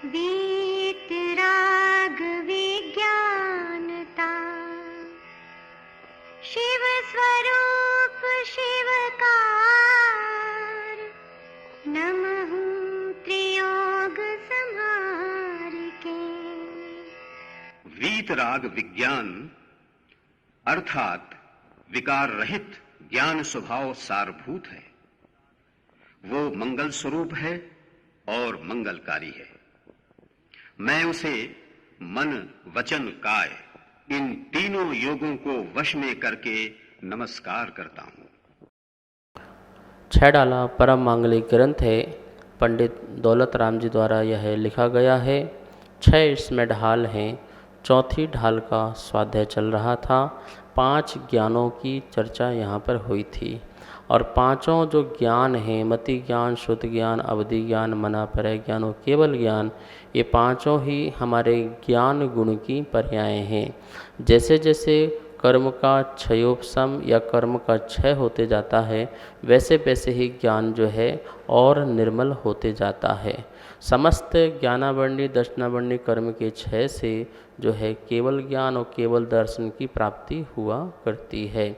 वीतराग विज्ञानता, शिव स्वरूप शिवकार, नमः त्रियोग संहार के। वीतराग विज्ञान अर्थात विकार रहित ज्ञान स्वभाव सारभूत है। वो मंगल स्वरूप है और मंगलकारी है। मैं उसे मन वचन काय इन तीनों योगों को वश में करके नमस्कार करता हूं। 6 डाला परम मांगलिक ग्रंथ है। पंडित दौलत राम जी द्वारा यह लिखा गया है। 6 इसमें ढाल हैं। चौथी ढाल का स्वाध्याय चल रहा था। 5 ज्ञानों की चर्चा यहाँ पर हुई थी और पांचों जो ज्ञान हैं, मति ज्ञान, शुद्ध ज्ञान, अवधि ज्ञान, मनापरय ज्ञान और केवल ज्ञान, ये पांचों ही हमारे ज्ञान गुण की पर्याय हैं। जैसे जैसे कर्म का क्षयोपशम या कर्म का क्षय होते जाता है, वैसे वैसे ही ज्ञान जो है और निर्मल होते जाता है। समस्त ज्ञानावरणी दर्शनावरणी कर्म के क्षय से जो है केवल ज्ञान और केवल दर्शन की प्राप्ति हुआ करती है।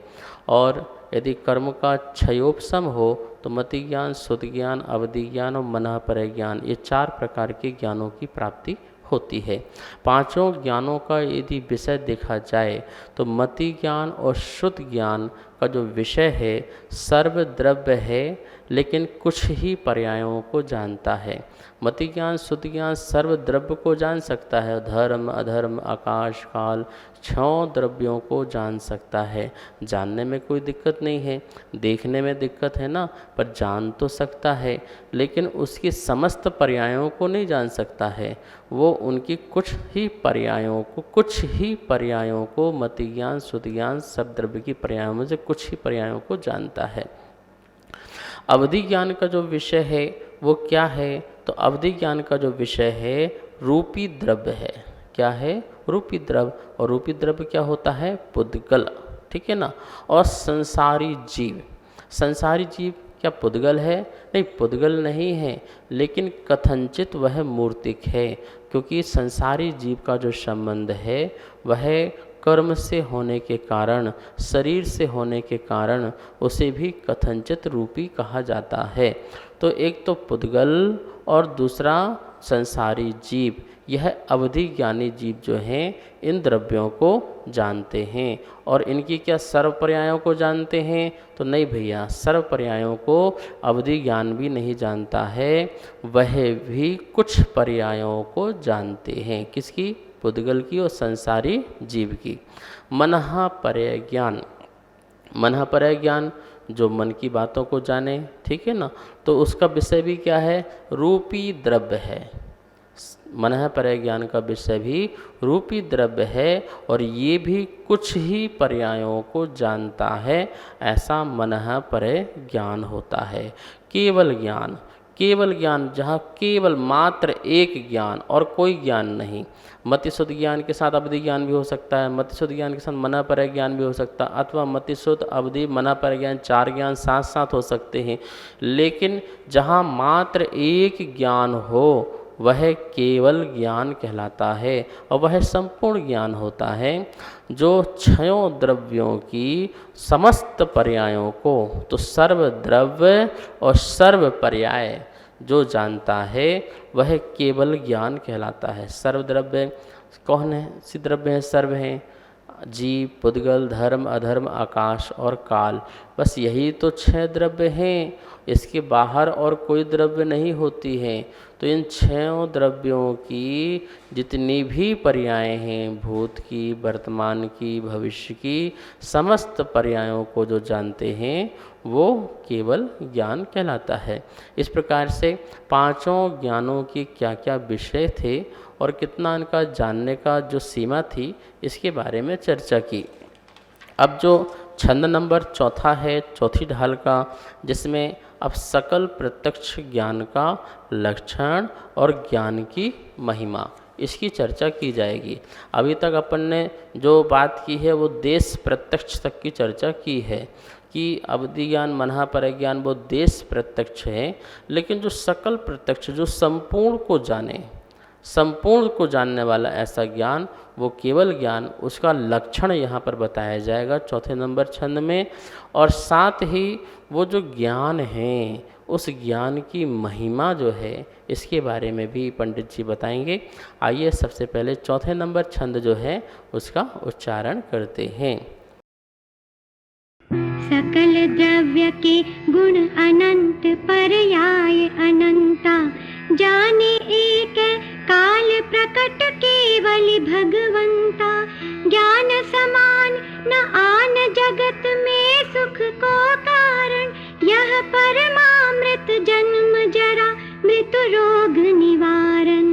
और यदि कर्म का क्षयोपशम हो तो मति ज्ञान, शुद्ध ज्ञान, अवधि ज्ञान और मनापरय ज्ञान, ये 4 प्रकार के ज्ञानों की प्राप्ति होती है। पांचों ज्ञानों का यदि विषय देखा जाए तो मति ज्ञान और शुद्ध ज्ञान का जो विषय है सर्वद्रव्य है, लेकिन कुछ ही पर्यायों को जानता है। मति ज्ञान, शुद्ध ज्ञान सर्वद्रव्य को जान सकता है। धर्म, अधर्म, आकाश, काल 6 द्रव्यों को जान सकता है। जानने में कोई दिक्कत नहीं है, देखने में दिक्कत है ना, पर जान तो सकता है, लेकिन उसकी समस्त पर्यायों को नहीं जान सकता है। वो उनकी कुछ ही पर्यायों को मति ज्ञान, शुद्ध ज्ञान सब द्रव्य की पर्यायों में से कुछ ही पर्यायों को जानता है। अवधि ज्ञान का जो विषय है वो क्या है? तो अवधि ज्ञान का जो विषय है रूपी द्रव्य है। क्या है? रूपी द्रव्य। और रूपी द्रव्य क्या होता है? पुद्गल, ठीक है ना। और संसारी जीव, संसारी जीव क्या पुद्गल है? नहीं, पुद्गल नहीं है, लेकिन कथनचित वह मूर्तिक है, क्योंकि संसारी जीव का जो संबंध है वह कर्म से होने के कारण, शरीर से होने के कारण उसे भी कथनचित रूपी कहा जाता है। तो एक तो पुद्गल और दूसरा संसारी जीव, यह अवधि ज्ञानी जीव जो हैं इन द्रव्यों को जानते हैं। और इनकी क्या सर्व पर्यायों को जानते हैं? तो नहीं भैया, सर्व पर्यायों को अवधि ज्ञान भी नहीं जानता है, वह भी कुछ पर्यायों को जानते हैं। किसकी? पुद्गल की और संसारी जीव की। मनःपरय ज्ञान, मनःपरय ज्ञान जो मन की बातों को जाने, ठीक है ना, तो उसका विषय भी क्या है? रूपी द्रव्य है। मनःपरय ज्ञान का विषय भी रूपी द्रव्य है और ये भी कुछ ही पर्यायों को जानता है, ऐसा मनःपरय ज्ञान होता है। केवल ज्ञान, केवल ज्ञान जहाँ केवल मात्र एक ज्ञान और कोई ज्ञान नहीं। मति शुद्ध ज्ञान के साथ अवधि ज्ञान भी हो सकता है, मति शुद्ध ज्ञान के साथ मनःपरय ज्ञान भी हो सकता है, अथवा मति शुद्ध, अवधि, मनःपरय ज्ञान 4 ज्ञान साथ साथ हो सकते हैं। लेकिन जहाँ मात्र एक ज्ञान हो वह केवल ज्ञान कहलाता है और वह संपूर्ण ज्ञान होता है, जो 6 द्रव्यों की समस्त पर्यायों को, तो सर्व द्रव्य और सर्व पर्याय जो जानता है वह केवल ज्ञान कहलाता है। सर्व द्रव्य कौन है? सी द्रव्य हैं, सर्व हैं, जीव, पुद्गल, धर्म, अधर्म, आकाश और काल, बस यही तो 6 द्रव्य हैं। इसके बाहर और कोई द्रव्य नहीं होती है। तो इन 6 द्रव्यों की जितनी भी पर्याय हैं, भूत की, वर्तमान की, भविष्य की, समस्त पर्यायों को जो जानते हैं वो केवल ज्ञान कहलाता है। इस प्रकार से पांचों ज्ञानों के क्या क्या विषय थे और कितना इनका जानने का जो सीमा थी, इसके बारे में चर्चा की। अब जो छंद नंबर 4 है, चौथी ढाल का, जिसमें अब सकल प्रत्यक्ष ज्ञान का लक्षण और ज्ञान की महिमा, इसकी चर्चा की जाएगी। अभी तक अपन ने जो बात की है वो देश प्रत्यक्ष तक की चर्चा की है कि अवधि ज्ञान, मनःपरय ज्ञान वो देश प्रत्यक्ष है, लेकिन जो सकल प्रत्यक्ष, जो संपूर्ण को जाने, संपूर्ण को जानने वाला ऐसा ज्ञान, वो केवल ज्ञान, उसका लक्षण यहाँ पर बताया जाएगा चौथे नंबर छंद में। और साथ ही वो जो ज्ञान है, उस ज्ञान की महिमा जो है, इसके बारे में भी पंडित जी बताएंगे। आइए सबसे पहले चौथे नंबर छंद जो है उसका उच्चारण करते हैं। सकल द्रव्य के गुण अनंत पर्याय अनंता, जाने एक काल प्रकट केवल भगवंता। ज्ञान समान न आन जगत में सुख को कारण, यह परमामृत जन्म जरा मृत्यु रोग निवारण।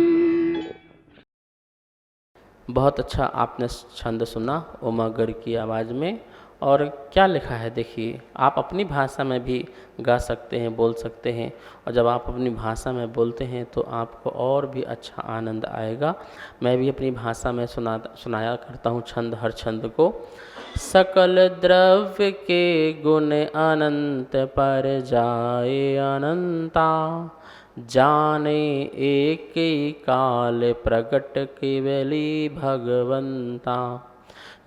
बहुत अच्छा आपने छंद सुना उमागढ़ की आवाज़ में। और क्या लिखा है देखिए, आप अपनी भाषा में भी गा सकते हैं, बोल सकते हैं। और जब आप अपनी भाषा में बोलते हैं तो आपको और भी अच्छा आनंद आएगा। मैं भी अपनी भाषा में सुनाया करता हूँ छंद, हर छंद को। सकल द्रव्य के गुण अनंत पर जाए अनंता, जाने एक ही काल प्रकट केवली भगवंता।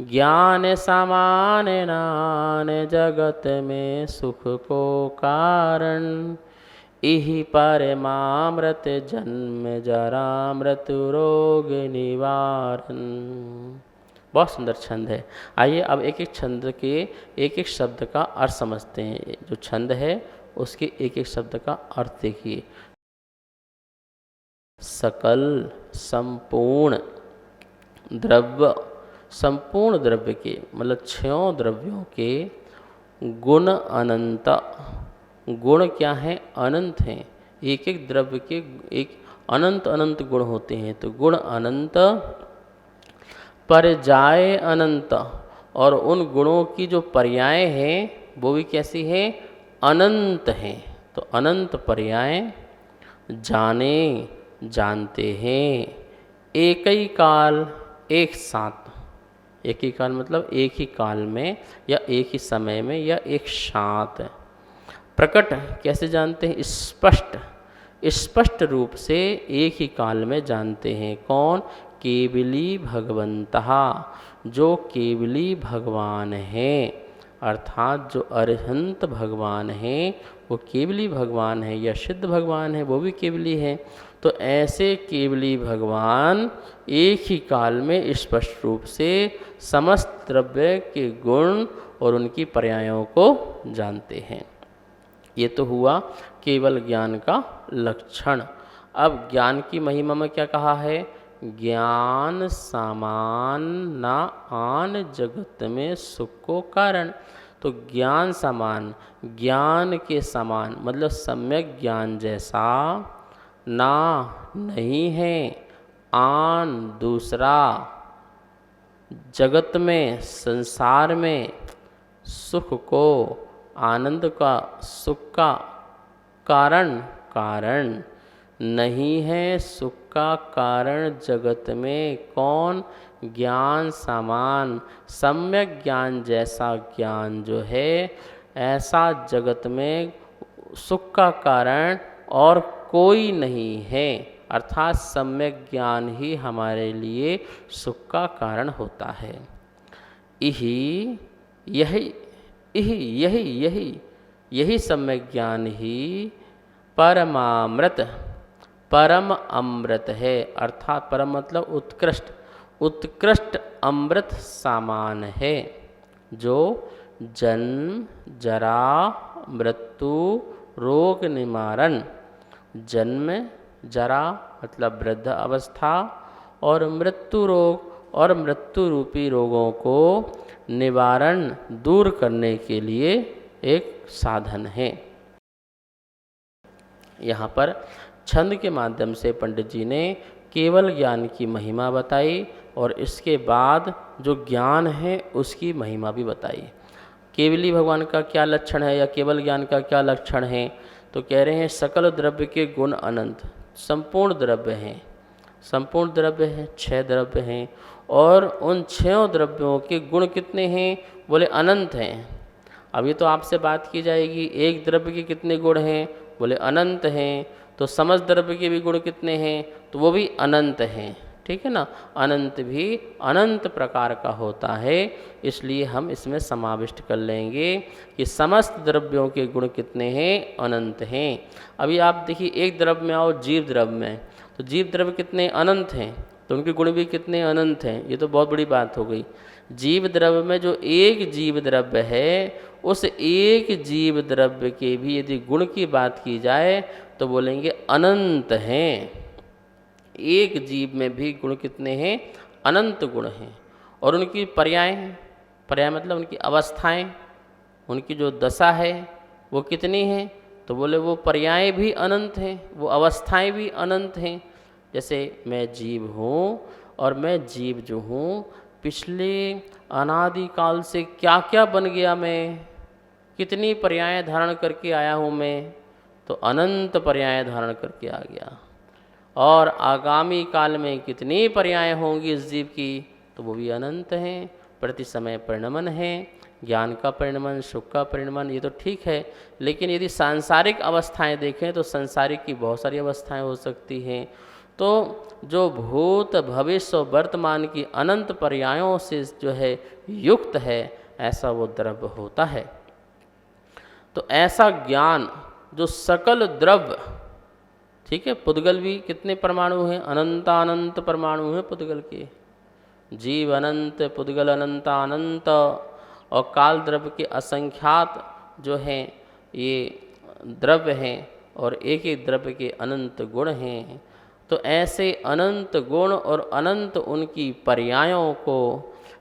ज्ञान समान नान जगत में सुख को कारण, इहि परमामृत जन्म जरा मृत्यु रोग निवारण। बहुत सुंदर छंद है। आइए अब एक एक छंद के एक एक शब्द का अर्थ समझते हैं। जो छंद है उसके एक एक शब्द का अर्थ देखिए। सकल, संपूर्ण, द्रव्य, संपूर्ण द्रव्य के मतलब 6 द्रव्यों के गुण अनंत। गुण क्या है? अनंत हैं। एक एक द्रव्य के एक अनंत अनंत गुण होते हैं। तो गुण अनंत, पर जाए अनंत, और उन गुणों की जो पर्याय हैं वो भी कैसी है? अनंत हैं। तो अनंत पर्याय, जाने, जानते हैं, एक ही काल, एक साथ। एक ही काल मतलब एक ही काल में या एक ही समय में या एक साथ। प्रकट कैसे जानते हैं? स्पष्ट, स्पष्ट रूप से एक ही काल में जानते हैं। कौन? केवली भगवंतः, जो केवली भगवान हैं। अर्थात जो अरहंत भगवान हैं वो केवली भगवान है, या सिद्ध भगवान है वो भी केवली है। तो ऐसे केवली भगवान एक ही काल में स्पष्ट रूप से समस्त द्रव्य के गुण और उनकी पर्यायों को जानते हैं। ये तो हुआ केवल ज्ञान का लक्षण। अब ज्ञान की महिमा में क्या कहा है? ज्ञान समान न आन जगत में सुख को कारण। तो ज्ञान समान, ज्ञान के समान मतलब सम्यक ज्ञान जैसा ना नहीं है आन दूसरा जगत में, संसार में सुख को, आनंद का, सुख का कारण, कारण नहीं है सुख का कारण जगत में। कौन? ज्ञान समान, सम्यक ज्ञान जैसा ज्ञान जो है, ऐसा जगत में सुख का कारण और कोई नहीं है। अर्थात सम्यक ज्ञान ही हमारे लिए सुख का कारण होता है। यही यही यही यही यही यही सम्यक ज्ञान ही परमामृत, परम अमृत है। अर्थात परम मतलब उत्कृष्ट, उत्कृष्ट अमृत समान है, जो जन्म, जरा, मृत्यु, रोग निवारण। जन्म, जरा मतलब वृद्ध अवस्था, और मृत्यु रोग और मृत्यु रूपी रोगों को निवारण, दूर करने के लिए एक साधन है। यहाँ पर छंद के माध्यम से पंडित जी ने केवल ज्ञान की महिमा बताई और इसके बाद जो ज्ञान है उसकी महिमा भी बताई। केवली भगवान का क्या लक्षण है या केवल ज्ञान का क्या लक्षण है? तो कह रहे हैं सकल द्रव्य के गुण अनंत, संपूर्ण द्रव्य हैं, संपूर्ण द्रव्य हैं, 6 द्रव्य हैं, और उन 6 द्रव्यों के गुण कितने हैं? बोले अनंत हैं। अभी तो आपसे बात की जाएगी एक द्रव्य के कितने गुण हैं? बोले अनंत हैं। तो समस्त द्रव्य के भी गुण कितने हैं? तो वो भी अनंत हैं, ठीक है ना। अनंत भी अनंत प्रकार का होता है, इसलिए हम इसमें समाविष्ट कर लेंगे कि समस्त द्रव्यों के गुण कितने हैं, अनंत हैं। अभी आप देखिए एक द्रव्य में आओ, जीव द्रव्य में, तो जीव द्रव्य कितने अनंत हैं, तो उनके गुण भी कितने अनंत हैं। ये तो बहुत बड़ी बात हो गई। जीव द्रव्य में जो एक जीव द्रव्य है, उस एक जीव द्रव्य के भी यदि गुण की बात की जाए तो बोलेंगे अनंत हैं। एक जीव में भी गुण कितने हैं, अनंत गुण हैं। और उनकी पर्याय, पर्याय मतलब उनकी अवस्थाएं, उनकी जो दशा है वो कितनी है, तो बोले वो पर्याय भी अनंत हैं, वो अवस्थाएं भी अनंत हैं। जैसे मैं जीव हूँ और मैं जीव जो हूँ पिछले अनादिकाल से क्या क्या बन गया, मैं कितनी पर्याय धारण करके आया हूँ मैं, तो अनंत पर्याय धारण करके आ गया। और आगामी काल में कितनी पर्याय होंगी इस जीव की, तो वो भी अनंत हैं। प्रति समय परिणमन है, ज्ञान का परिणमन, सुख का परिणमन, ये तो ठीक है। लेकिन यदि सांसारिक अवस्थाएं देखें तो संसारिक की बहुत सारी अवस्थाएं हो सकती हैं। तो जो भूत भविष्य और वर्तमान की अनंत पर्यायों से जो है युक्त है, ऐसा वो द्रव्य होता है। तो ऐसा ज्ञान जो सकल द्रव्य, ठीक है, पुद्गल भी कितने परमाणु हैं, अनंतानंत परमाणु हैं पुद्गल के। जीव अनंत, पुद्गल अनंतानंत, और काल द्रव्य के असंख्यात जो हैं ये द्रव्य हैं, और एक एक द्रव्य के अनंत गुण हैं। तो ऐसे अनंत गुण और अनंत उनकी पर्यायों को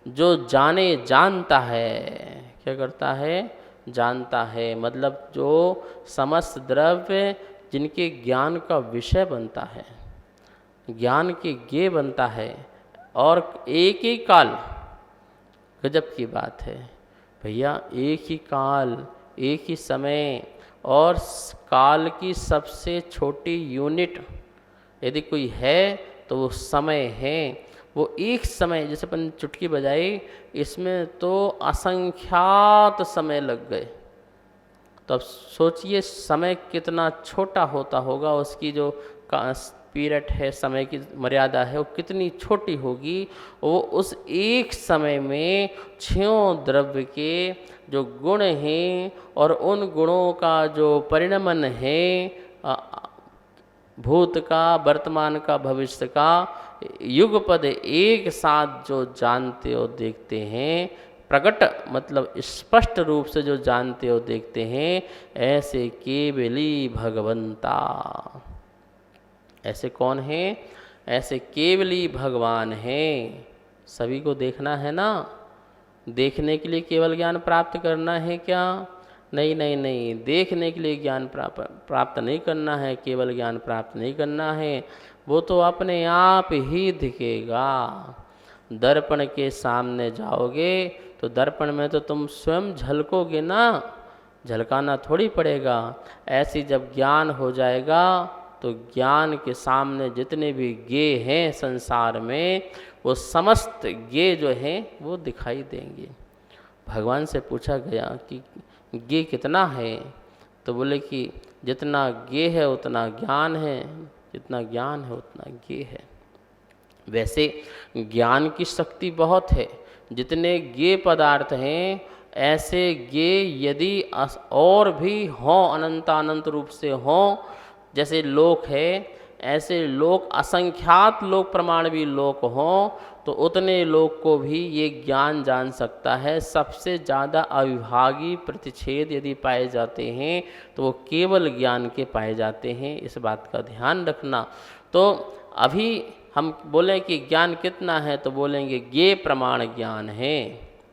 जो जाने जानता है, क्या करता है, जानता है। मतलब जो समस्त द्रव्य जिनके ज्ञान का विषय बनता है, ज्ञान के ज्ञेय बनता है, और एक ही काल, गजब की बात है भैया, एक ही काल, एक ही समय, और काल की सबसे छोटी यूनिट यदि कोई है तो वो समय है। वो एक समय, जैसे अपन चुटकी बजाई, इसमें तो असंख्यात समय लग गए। तो अब सोचिए समय कितना छोटा होता होगा, उसकी जो पीरियड है, समय की मर्यादा है, वो कितनी छोटी होगी। वो उस एक समय में 6 द्रव्य के जो गुण हैं और उन गुणों का जो परिणमन है, भूत का, वर्तमान का, भविष्य का, युगपद एक साथ जो जानते हो देखते हैं, प्रकट मतलब स्पष्ट रूप से जो जानते हो देखते हैं, ऐसे केवली भगवंता। ऐसे कौन हैं, ऐसे केवली भगवान हैं। सभी को देखना है ना। देखने के लिए केवल ज्ञान प्राप्त करना है क्या, नहीं नहीं नहीं, देखने के लिए ज्ञान प्राप्त नहीं करना है, केवल ज्ञान प्राप्त नहीं करना है। वो तो अपने आप ही दिखेगा। दर्पण के सामने जाओगे तो दर्पण में तो तुम स्वयं झलकोगे ना, झलकाना थोड़ी पड़ेगा। ऐसी जब ज्ञान हो जाएगा तो ज्ञान के सामने जितने भी ज्ञेय हैं संसार में, वो समस्त ज्ञेय जो हैं वो दिखाई देंगे। भगवान से पूछा गया कि ज्ञेय कितना है, तो बोले कि जितना ज्ञेय है उतना ज्ञान है, जितना ज्ञान है उतना ज्ञेय है। वैसे ज्ञान की शक्ति बहुत है। जितने ज्ञेय पदार्थ हैं, ऐसे ज्ञेय यदि और भी हों, अनंतानंत रूप से हों, जैसे लोक है, ऐसे लोक असंख्यात लोक प्रमाण भी लोक हों, तो उतने लोक को भी ये ज्ञान जान सकता है। सबसे ज़्यादा अविभागी प्रतिच्छेद यदि पाए जाते हैं तो वो केवल ज्ञान के पाए जाते हैं। इस बात का ध्यान रखना। तो अभी हम बोलें कि ज्ञान कितना है, तो बोलेंगे ज्ञेय प्रमाण ज्ञान है।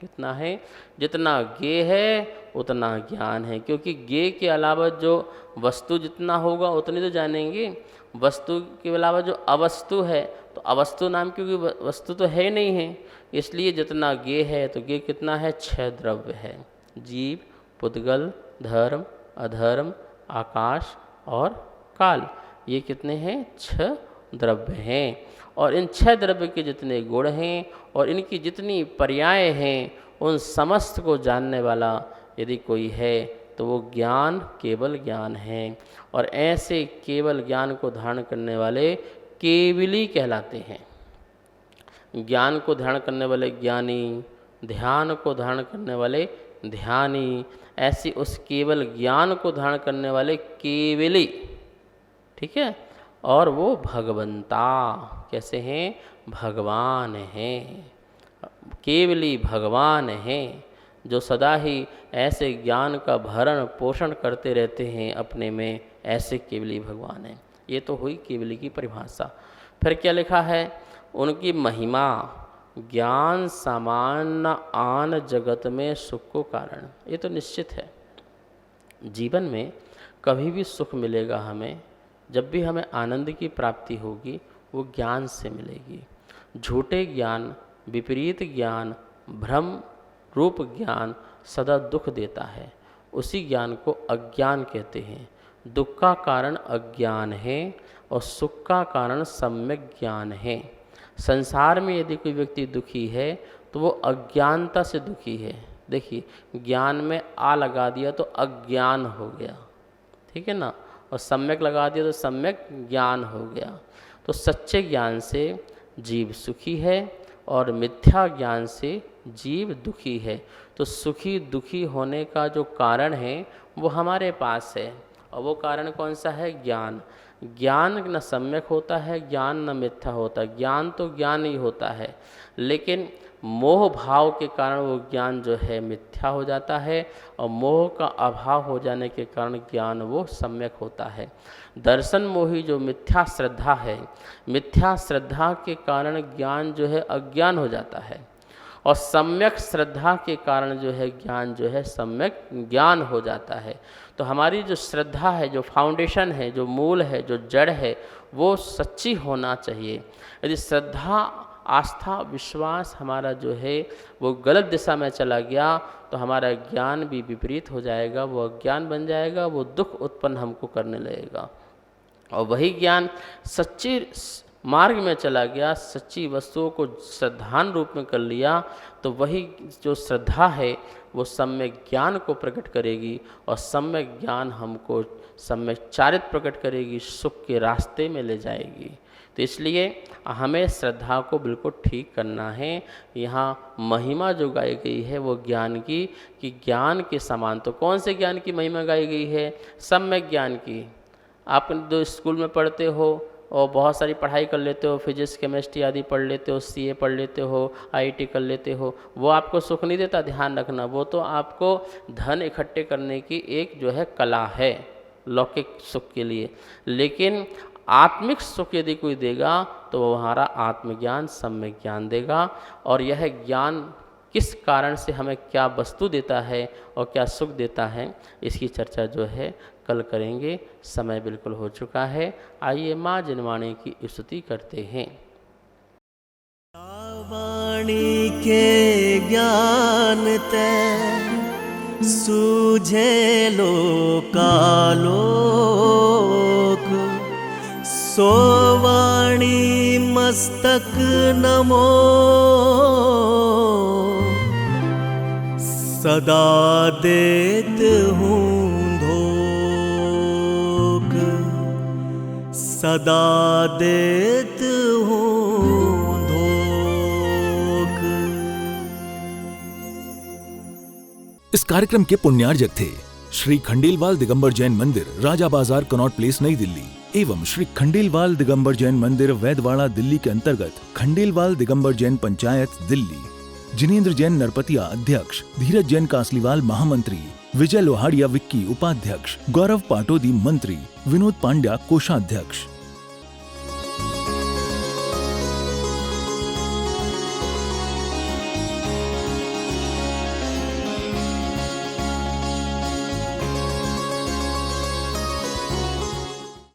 कितना है, जितना ज्ञेय है उतना ज्ञान है। क्योंकि ज्ञेय के अलावा जो वस्तु जितना होगा उतनी तो जानेंगे। वस्तु के अलावा जो अवस्तु है, तो अवस्तु नाम क्योंकि वस्तु तो है नहीं है, इसलिए जितना ज्ञेय है, तो ज्ञेय कितना है, 6 द्रव्य है। जीव, पुद्गल, धर्म, अधर्म, आकाश और काल, ये कितने हैं, 6 द्रव्य हैं। और इन 6 द्रव्य के जितने गुण हैं और इनकी जितनी पर्याय हैं, उन समस्त को जानने वाला यदि कोई है तो वो ज्ञान केवल ज्ञान है। और ऐसे केवल ज्ञान को धारण करने वाले केवली कहलाते हैं। ज्ञान को धारण करने वाले ज्ञानी, ध्यान को धारण करने वाले ध्यानी, ऐसी उस केवल ज्ञान को धारण करने वाले केवली, ठीक है। और वो भगवंता कैसे हैं? भगवान हैं, केवली भगवान हैं, जो सदा ही ऐसे ज्ञान का भरण पोषण करते रहते हैं अपने में, ऐसे केवली भगवान हैं। ये तो हुई केवली की परिभाषा। फिर क्या लिखा है? उनकी महिमा ज्ञान सामान्य आन जगत में सुख को कारण। ये तो निश्चित है, जीवन में कभी भी सुख मिलेगा हमें, जब भी हमें आनंद की प्राप्ति होगी वो ज्ञान से मिलेगी। झूठे ज्ञान, विपरीत ज्ञान, भ्रम रूप ज्ञान सदा दुख देता है, उसी ज्ञान को अज्ञान कहते हैं। दुख का कारण अज्ञान है और सुख का कारण सम्यक ज्ञान है। संसार में यदि कोई व्यक्ति दुखी है तो वो अज्ञानता से दुखी है। देखिए, ज्ञान में आ लगा दिया तो अज्ञान हो गया, ठीक है ना, और सम्यक लगा दिया तो सम्यक ज्ञान हो गया। तो सच्चे ज्ञान से जीव सुखी है और मिथ्या ज्ञान से जीव दुखी है। तो सुखी दुखी होने का जो कारण है वो हमारे पास है, और वो कारण कौन सा है? ज्ञान। ज्ञान न सम्यक होता है, ज्ञान न मिथ्या होता है। ज्ञान तो ज्ञान ही होता है, लेकिन मोह भाव के कारण वो ज्ञान जो है मिथ्या हो जाता है, और मोह का अभाव हो जाने के कारण ज्ञान वो सम्यक होता है। दर्शन मोही जो मिथ्या श्रद्धा है, मिथ्या श्रद्धा के कारण ज्ञान जो है अज्ञान हो जाता है, और सम्यक श्रद्धा के कारण जो है ज्ञान जो है सम्यक ज्ञान हो जाता है। तो हमारी जो श्रद्धा है, जो फाउंडेशन है, जो मूल है, जो जड़ है, वो सच्ची होना चाहिए। यदि श्रद्धा, आस्था, विश्वास हमारा जो है वो गलत दिशा में चला गया तो हमारा ज्ञान भी विपरीत हो जाएगा, वो अज्ञान बन जाएगा, वो दुख उत्पन्न हमको करने लगेगा। और वही ज्ञान सच्ची मार्ग में चला गया, सच्ची वस्तुओं को श्रद्धान रूप में कर लिया, तो वही जो श्रद्धा है वो सम्यक ज्ञान को प्रकट करेगी, और सम्यक ज्ञान हमको सम्यक चारित्र प्रकट करेगी, सुख के रास्ते में ले जाएगी। तो इसलिए हमें श्रद्धा को बिल्कुल ठीक करना है। यहाँ महिमा जो गाई गई है वो ज्ञान की, कि ज्ञान के समान। तो कौन से ज्ञान की महिमा गाई गई है? सम्यक ज्ञान की। आप जो स्कूल में पढ़ते हो और बहुत सारी पढ़ाई कर लेते हो, फिजिक्स, केमिस्ट्री आदि पढ़ लेते हो, सीए पढ़ लेते हो, आईआईटी कर लेते हो, वो आपको सुख नहीं देता, ध्यान रखना। वो तो आपको धन इकट्ठे करने की एक जो है कला है लौकिक सुख के लिए। लेकिन आत्मिक सुख यदि कोई देगा तो वो हमारा आत्मज्ञान, सम्यक ज्ञान देगा। और यह ज्ञान किस कारण से हमें क्या वस्तु देता है और क्या सुख देता है, इसकी चर्चा जो है कल करेंगे। समय बिल्कुल हो चुका है। आइए माँ जिनवाणी की स्तुति करते हैं। वाणी के ज्ञान ते सूझे लोकालोक, सो वाणी मस्तक नमो, सदा देत हूँ धोख, सदा देत हूँ धोख। इस कार्यक्रम के पुण्यार्जक थे श्री खंडेलवाल दिगंबर जैन मंदिर, राजा बाजार, कनॉट प्लेस, नई दिल्ली, एवं श्री खंडेलवाल दिगंबर जैन मंदिर, वैदवाड़ा, दिल्ली के अंतर्गत खंडेलवाल दिगंबर जैन पंचायत, दिल्ली। जिनेंद्र जैन नरपतिया अध्यक्ष, धीरज जैन कासलीवाल महामंत्री, विजय लोहाड़िया विक्की उपाध्यक्ष, गौरव पाटोदी मंत्री, विनोद पांड्या कोषाध्यक्ष।